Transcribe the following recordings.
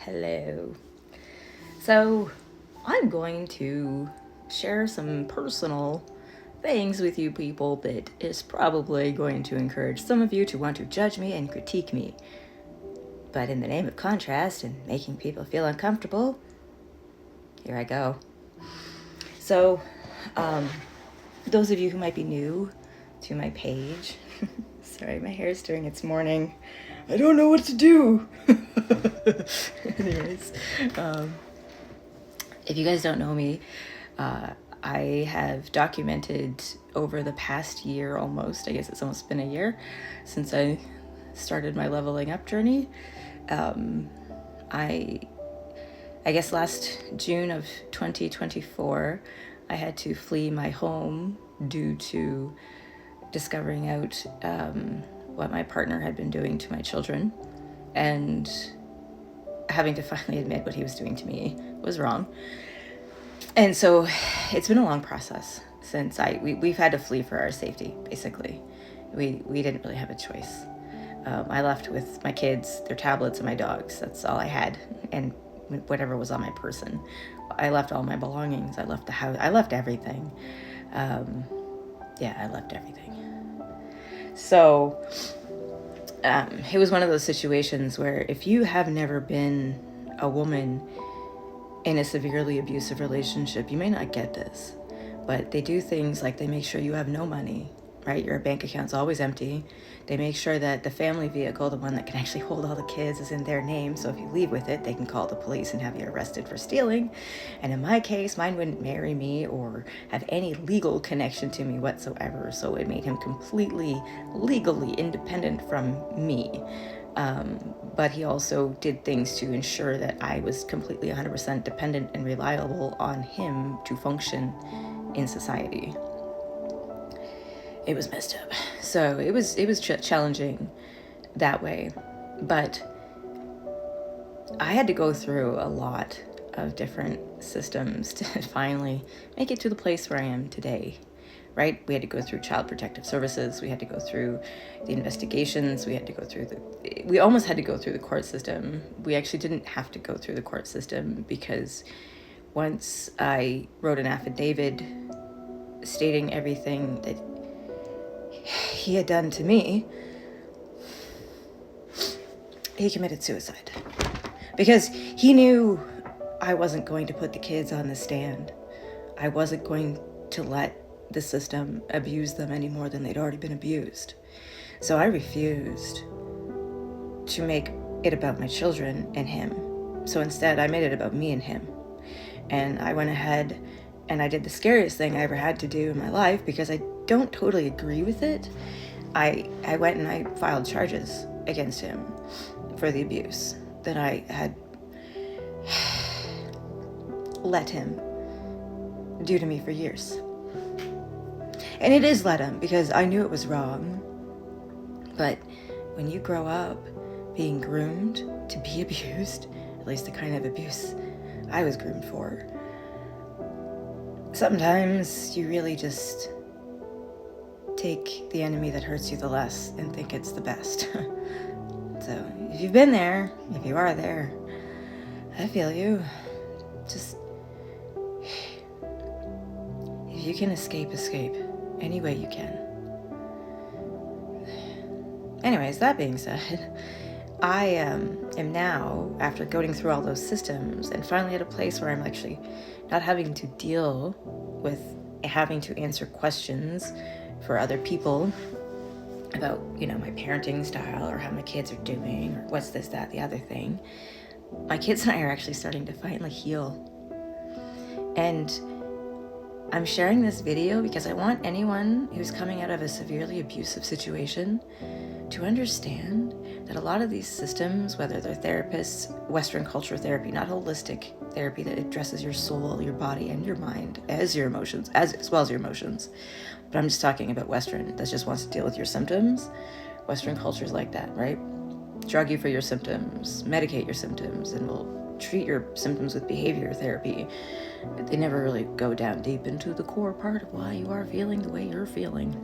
Hello. So, I'm going to share some personal things with you people that is probably going to encourage some of you to want to judge me and critique me. But in the name of contrast and making people feel uncomfortable, here I go. So, those of you who might be new to my page, sorry, my hair is doing its morning. I don't know what to do. Anyways, if you guys don't know me, I have documented over the past year almost, I guess it's almost been a year since I started my leveling up journey. I guess last June of 2024, I had to flee my home due to discovering out what my partner had been doing to my children, and having to finally admit what he was doing to me was wrong. And so it's been a long process since we've had to flee for our safety, basically. We didn't really have a choice. I left with my kids, their tablets, and my dogs. That's all I had, and whatever was on my person. I left all my belongings. I left the house. I left everything. I left everything. So it was one of those situations where if you have never been a woman in a severely abusive relationship, you may not get this, but they do things like they make sure you have no money, right? Your bank account's always empty. They make sure that the family vehicle, the one that can actually hold all the kids, is in their name. So if you leave with it, they can call the police and have you arrested for stealing. And in my case, mine wouldn't marry me or have any legal connection to me whatsoever. So it made him completely legally independent from me. But he also did things to ensure that I was completely 100% dependent and reliable on him to function in society. It was messed up. So it was challenging that way. But I had to go through a lot of different systems to finally make it to the place where I am today, right? We had to go through Child Protective Services. We had to go through the investigations. We almost had to go through the court system. We actually didn't have to go through the court system because once I wrote an affidavit stating everything that he had done to me, he committed suicide because he knew I wasn't going to put the kids on the stand. I wasn't going to let the system abuse them any more than they'd already been abused. So I refused to make it about my children and him. So instead, I made it about me and him. And I went ahead and I did the scariest thing I ever had to do in my life because I don't totally agree with it. I went and I filed charges against him for the abuse that I had let him do to me for years. And it is let him because I knew it was wrong. But when you grow up being groomed to be abused, at least the kind of abuse I was groomed for, sometimes you really just take the enemy that hurts you the less and think it's the best. So if you've been there, if you are there, I feel you. Just, if you can escape any way you can. Anyways, that being said, I am now, after going through all those systems and finally at a place where I'm actually not having to deal with having to answer questions for other people about, my parenting style or how my kids are doing or what's this, that, the other thing. My kids and I are actually starting to finally heal. And I'm sharing this video because I want anyone who's coming out of a severely abusive situation to understand that a lot of these systems, whether they're therapists, Western culture therapy, not holistic therapy that addresses your soul, your body, and your mind, as your emotions, as well as your emotions. But I'm just talking about Western that just wants to deal with your symptoms. Western culture's like that, right? Drug you for your symptoms, medicate your symptoms, and will treat your symptoms with behavior therapy. But they never really go down deep into the core part of why you are feeling the way you're feeling.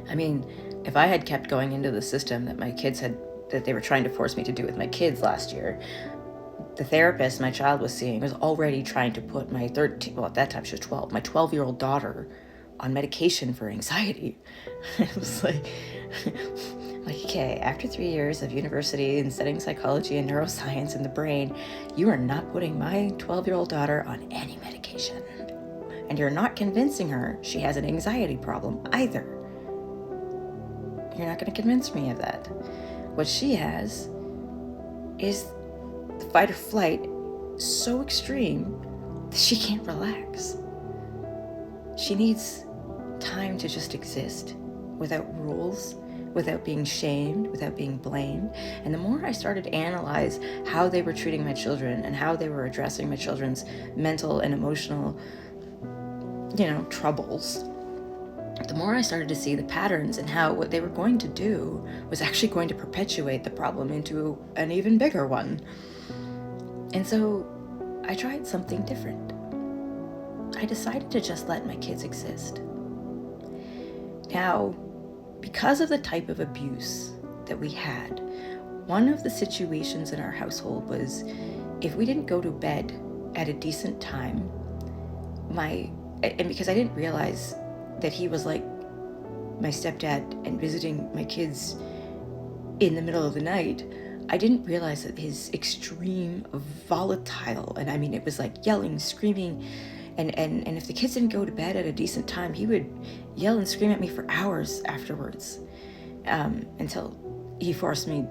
I mean, if I had kept going into the system that my kids had that they were trying to force me to do with my kids last year, the therapist my child was seeing was already trying to put my 13, well, at that time she was 12, my 12-year-old daughter on medication for anxiety. It was like, okay, after 3 years of university and studying psychology and neuroscience in the brain, you are not putting my 12-year-old daughter on any medication. And you're not convincing her she has an anxiety problem either. You're not going to convince me of that. What she has is the fight or flight so extreme that she can't relax. She needs time to just exist without rules, without being shamed, without being blamed. And the more I started to analyze how they were treating my children and how they were addressing my children's mental and emotional, troubles, the more I started to see the patterns and how what they were going to do was actually going to perpetuate the problem into an even bigger one. And so I tried something different. I decided to just let my kids exist. Now, because of the type of abuse that we had, one of the situations in our household was if we didn't go to bed at a decent time, and because I didn't realize that he was like my stepdad and visiting my kids in the middle of the night, I didn't realize that his extreme volatile, and I mean it was like yelling, screaming, and if the kids didn't go to bed at a decent time, he would yell and scream at me for hours afterwards, until he forced me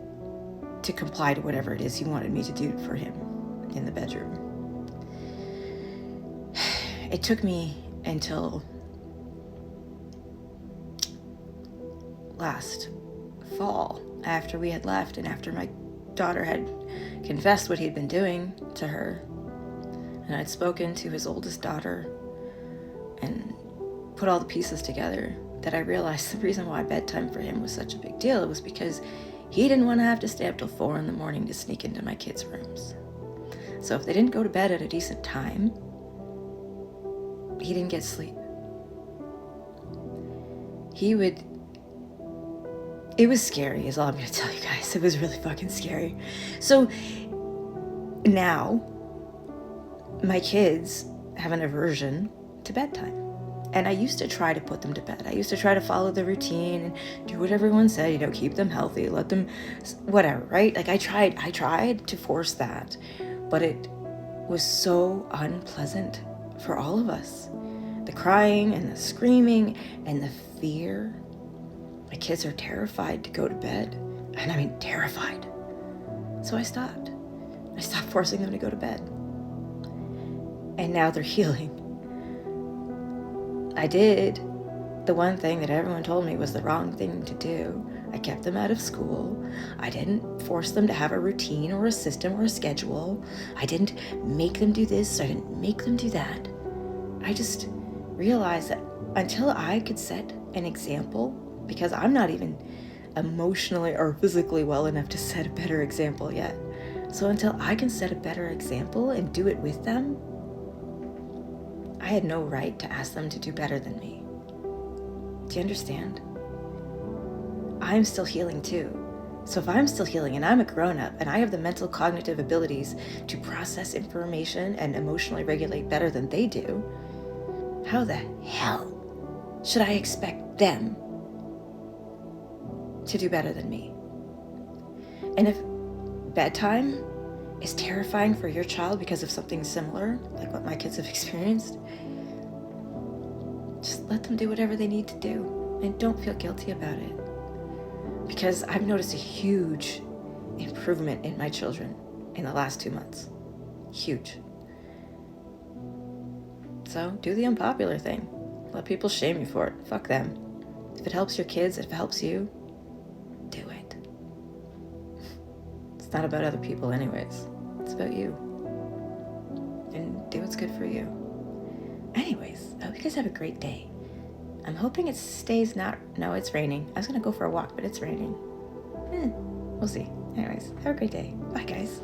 to comply to whatever it is he wanted me to do for him in the bedroom. It took me until last fall, after we had left and after my daughter had confessed what he'd been doing to her, and I'd spoken to his oldest daughter and put all the pieces together, that I realized the reason why bedtime for him was such a big deal was because he didn't want to have to stay up till 4 a.m. to sneak into my kids' rooms. So if they didn't go to bed at a decent time, he didn't get sleep. It was scary is all I'm going to tell you guys. It was really fucking scary. So now my kids have an aversion to bedtime. And I used to try to put them to bed. I used to try to follow the routine and do what everyone said, keep them healthy, let them, whatever, right? Like I tried to force that, but it was so unpleasant for all of us. The crying and the screaming and the fear. My kids are terrified to go to bed. And I mean terrified. So I stopped. I stopped forcing them to go to bed. And now they're healing. I did the one thing that everyone told me was the wrong thing to do. I kept them out of school. I didn't force them to have a routine or a system or a schedule. I didn't make them do this. I didn't make them do that. I just realized that until I could set an example, because I'm not even emotionally or physically well enough to set a better example yet. So until I can set a better example and do it with them, I had no right to ask them to do better than me. Do you understand? I'm still healing too. So if I'm still healing and I'm a grown-up and I have the mental cognitive abilities to process information and emotionally regulate better than they do, how the hell should I expect them to do better than me? And if bedtime is terrifying for your child because of something similar, like what my kids have experienced, just let them do whatever they need to do and don't feel guilty about it. Because I've noticed a huge improvement in my children in the last 2 months. Huge. So do the unpopular thing. Let people shame you for it. Fuck them. If it helps your kids, if it helps you, do it. It's not about other people anyways. It's about you. And do what's good for you. Anyways, I hope you guys have a great day. I'm hoping it stays not... No, it's raining. I was going to go for a walk, but it's raining. We'll see. Anyways, have a great day. Bye, guys.